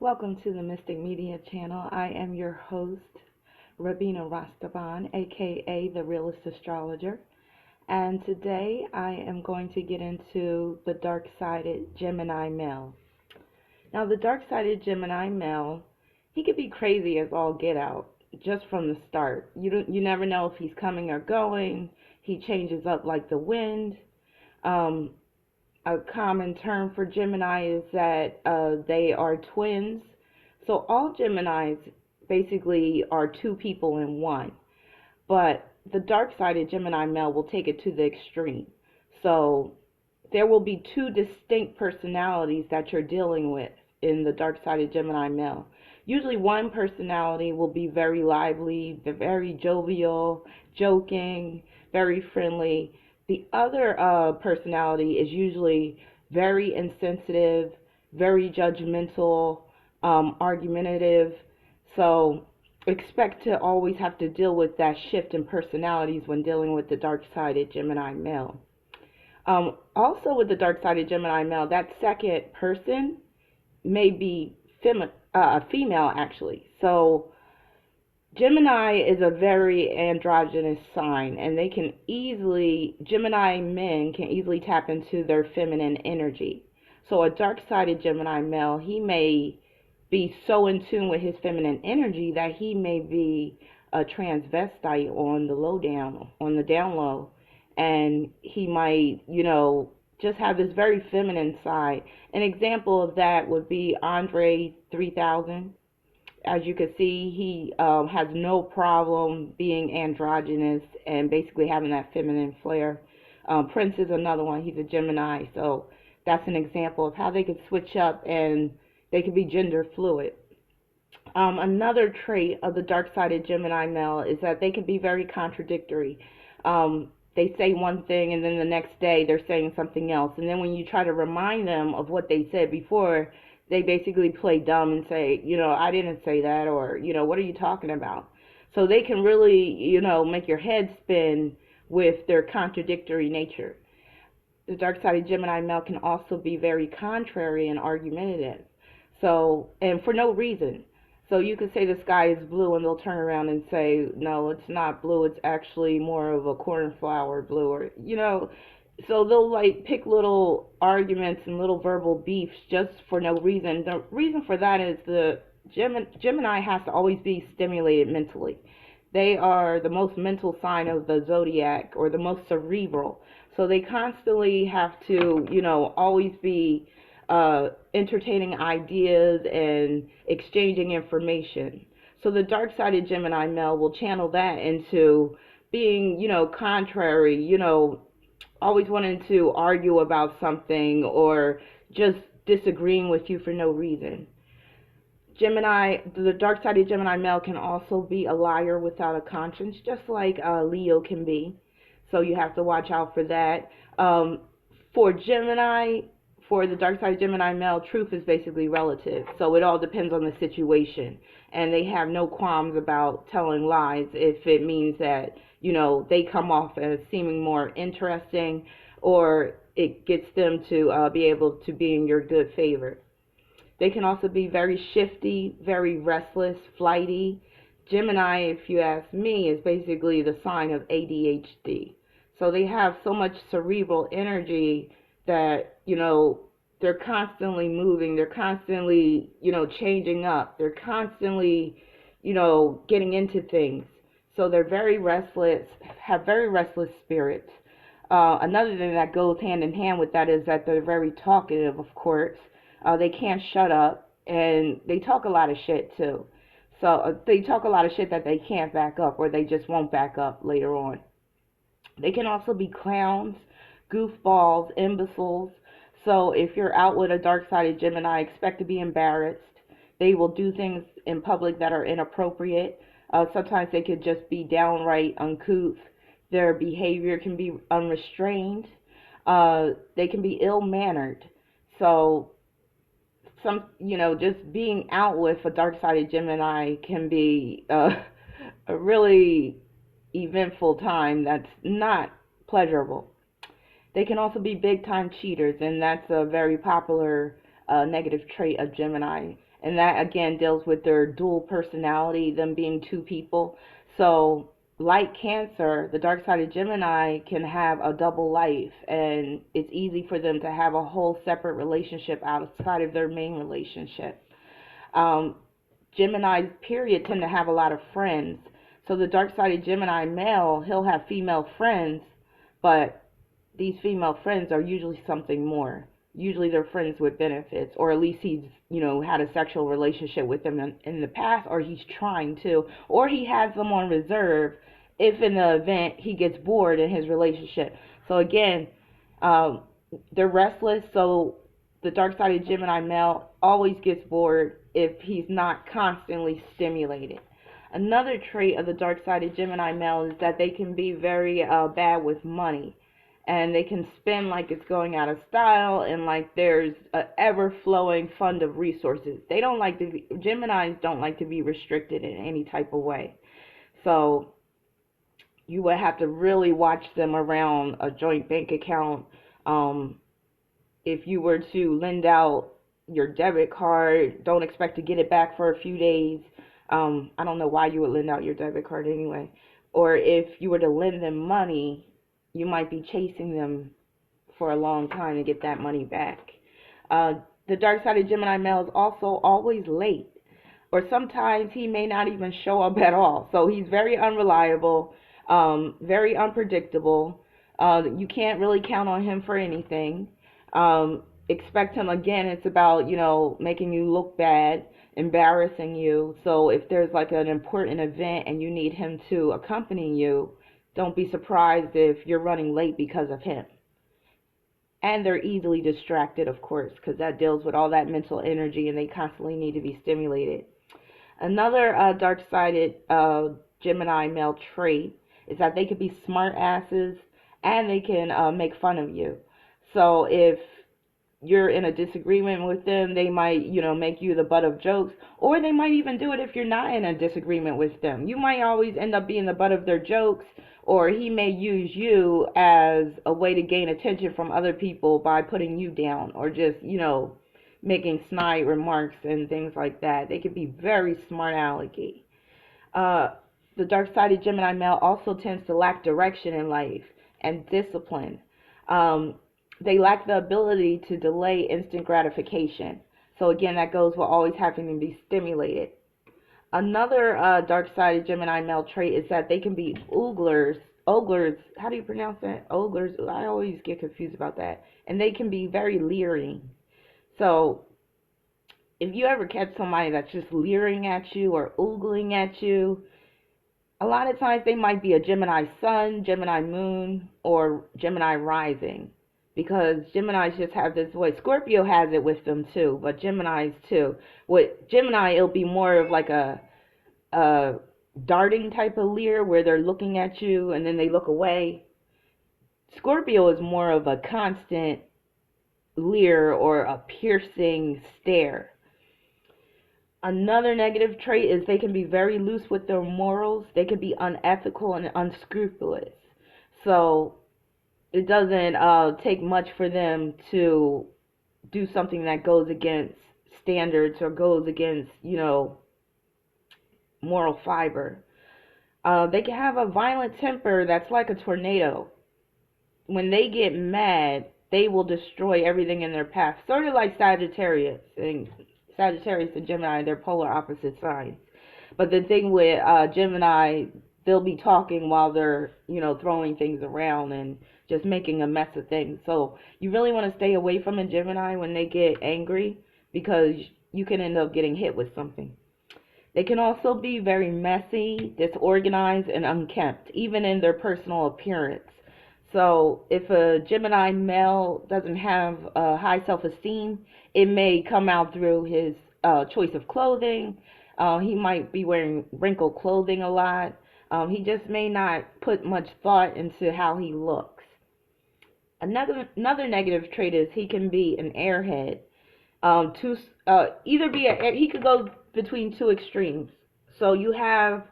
Welcome to the Mystic Media channel. I am your host, Rabina Rastaban, aka the Realist Astrologer. And today I am going to get into the dark-sided Gemini male. Now, the dark-sided Gemini male, he could be crazy as all get out just from the start. You never know if he's coming or going. He changes up like the wind. Um, a common term for Gemini is that they are twins. So all Geminis basically are two people in one. But the dark-sided Gemini male will take it to the extreme. So there will be two distinct personalities that you're dealing with in the dark-sided Gemini male. Usually one personality will be very lively, very jovial, joking, very friendly. The other personality is usually very insensitive, very judgmental, argumentative. So expect to always have to deal with that shift in personalities when dealing with the dark-sided Gemini male. Also with the dark-sided Gemini male, that second person may be female actually. So Gemini is a very androgynous sign, and Gemini men can easily tap into their feminine energy. So a dark-sided Gemini male, he may be so in tune with his feminine energy that he may be a transvestite on the down low, and he might, just have this very feminine side. An example of that would be Andre 3000. As you can see, he has no problem being androgynous and basically having that feminine flair. Prince is another one. He's a Gemini, so that's an example of how they could switch up and they could be gender fluid. Another trait of the dark-sided Gemini male is that they can be very contradictory. They say one thing and then the next day they're saying something else. And then when you try to remind them of what they said before, they basically play dumb and say, I didn't say that, or, what are you talking about? So they can really, make your head spin with their contradictory nature. The dark-sided Gemini male can also be very contrary and argumentative. So, and for no reason. So you could say the sky is blue and they'll turn around and say, no, it's not blue. It's actually more of a cornflower blue, or, so they'll like pick little arguments and little verbal beefs just for no reason. The reason for that is the Gemini has to always be stimulated mentally. They are the most mental sign of the zodiac, or the most cerebral. So they constantly have to, always be entertaining ideas and exchanging information. So the dark-sided Gemini male will channel that into being, contrary, always wanting to argue about something or just disagreeing with you for no reason. The dark-sided Gemini male can also be a liar without a conscience, just like Leo can be. So you have to watch out for that. For Gemini, for the dark-sided Gemini male, truth is basically relative. So it all depends on the situation. And they have no qualms about telling lies if it means that, they come off as seeming more interesting, or it gets them to be able to be in your good favor. They can also be very shifty, very restless, flighty. Gemini, if you ask me, is basically the sign of ADHD. So they have so much cerebral energy that, they're constantly moving, they're constantly, changing up, they're constantly, getting into things. So they're very restless, have very restless spirits. Another thing that goes hand in hand with that is that they're very talkative, of course. They can't shut up, and they talk a lot of shit too. So they talk a lot of shit that they can't back up, or they just won't back up later on. They can also be clowns, goofballs, imbeciles. So if you're out with a dark-sided Gemini, expect to be embarrassed. They will do things in public that are inappropriate. Sometimes they could just be downright uncouth. Their behavior can be unrestrained. They can be ill-mannered. So just being out with a dark-sided Gemini can be a really eventful time that's not pleasurable. They can also be big time cheaters, and that's a very popular negative trait of Gemini. And that again deals with their dual personality, them being two people. So, like Cancer, the dark side of Gemini can have a double life, and it's easy for them to have a whole separate relationship outside of their main relationship. Um, Gemini's period tend to have a lot of friends. So the dark side of Gemini male, he'll have female friends, but these female friends are usually something more. Usually they're friends with benefits, or at least he's, had a sexual relationship with them in the past, or he's trying to, or he has them on reserve if in the event he gets bored in his relationship. So again, um, they're restless, so the dark side of Gemini male always gets bored if he's not constantly stimulated. Another trait of the dark side of Gemini male is that they can be very bad with money, and they can spend like it's going out of style, and like there's a ever flowing fund of resources. They don't like to be, Geminis don't like to be restricted in any type of way. So you would have to really watch them around a joint bank account. Um, if you were to lend out your debit card, don't expect to get it back for a few days. I don't know why you would lend out your debit card anyway. Or if you were to lend them money, you might be chasing them for a long time to get that money back. Uh, the dark side of Gemini male is also always late, or sometimes he may not even show up at all. So he's very unreliable, very unpredictable. You can't really count on him for anything. Expect him again. It's about making you look bad, embarrassing you. So if there's like an important event and you need him to accompany you, don't be surprised if you're running late because of him. And they're easily distracted, of course, because that deals with all that mental energy and they constantly need to be stimulated. Another dark-sided Gemini male trait is that they could be smart asses and they can make fun of you. So if you're in a disagreement with them, they might, make you the butt of jokes, or they might even do it if you're not in a disagreement with them. You might always end up being the butt of their jokes, or he may use you as a way to gain attention from other people by putting you down, or just, making snide remarks and things like that. They could be very smart alecky. Uh, the dark side of Gemini male also tends to lack direction in life and discipline. Um, they lack the ability to delay instant gratification. So again, that goes with always having to be stimulated. Another dark side of Gemini male trait is that they can be ooglers. Oglers, how do you pronounce that? Oglers. I always get confused about that. And they can be very leering. So if you ever catch somebody that's just leering at you or oogling at you, a lot of times they might be a Gemini sun, Gemini moon, or Gemini rising. Because Geminis just have this voice. Scorpio has it with them too, but Geminis too. With Gemini, it'll be more of like a darting type of leer where they're looking at you and then they look away. Scorpio is more of a constant leer or a piercing stare. Another negative trait is they can be very loose with their morals. They can be unethical and unscrupulous. So it doesn't take much for them to do something that goes against standards or goes against, moral fiber. They can have a violent temper that's like a tornado. When they get mad, they will destroy everything in their path. Sort of like Sagittarius and Gemini, they're polar opposite signs. But the thing with Gemini, they'll be talking while they're, throwing things around and just making a mess of things. So you really want to stay away from a Gemini when they get angry, because you can end up getting hit with something. They can also be very messy, disorganized, and unkempt, even in their personal appearance. So if a Gemini male doesn't have a high self-esteem, it may come out through his choice of clothing. He might be wearing wrinkled clothing a lot. He just may not put much thought into how he looks. Another negative trait is he can be an airhead. He could go between two extremes. So you have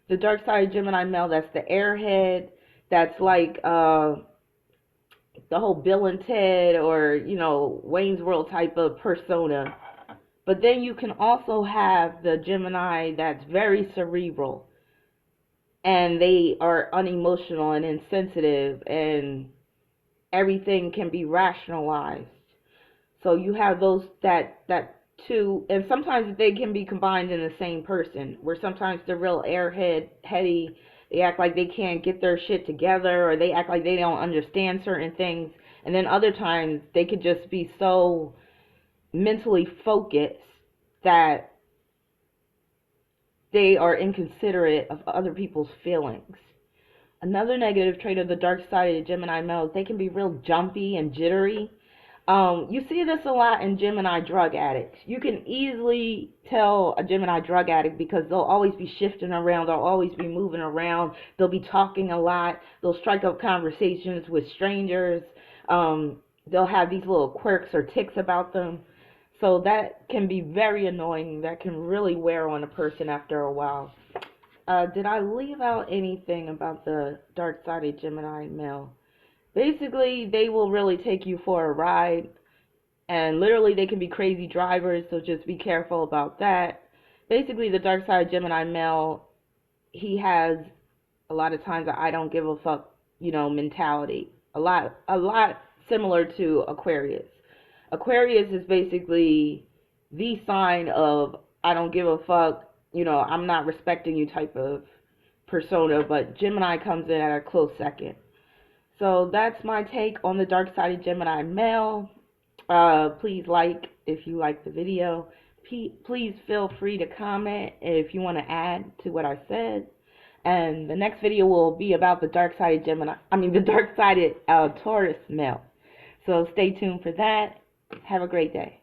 the dark side of Gemini male, that's the airhead, that's like the whole Bill and Ted or Wayne's World type of persona. But then you can also have the Gemini that's very cerebral, and they are unemotional and insensitive, and everything can be rationalized. So you have those that two, and sometimes they can be combined in the same person. Where sometimes they're real airhead, heady. They act like they can't get their shit together, or they act like they don't understand certain things. And then other times they could just be so mentally focused that they are inconsiderate of other people's feelings. Another negative trait of the dark side of the Gemini males, they can be real jumpy and jittery. You see this a lot in Gemini drug addicts. You can easily tell a Gemini drug addict because they'll always be shifting around, they'll always be moving around, they'll be talking a lot, they'll strike up conversations with strangers, they'll have these little quirks or tics about them. So that can be very annoying. That can really wear on a person after a while. Did I leave out anything about the dark-sided Gemini male? Basically, they will really take you for a ride, and literally they can be crazy drivers, so just be careful about that. Basically, the dark-sided Gemini male, he has a lot of times a I don't give a fuck, mentality. A lot similar to Aquarius. Aquarius is basically the sign of I don't give a fuck, I'm not respecting you type of persona, but Gemini comes in at a close second. So that's my take on the dark sided Gemini male. Please like if you like the video. Please feel free to comment if you want to add to what I said. And the next video will be about the dark sided the dark sided Taurus male. So stay tuned for that. Have a great day.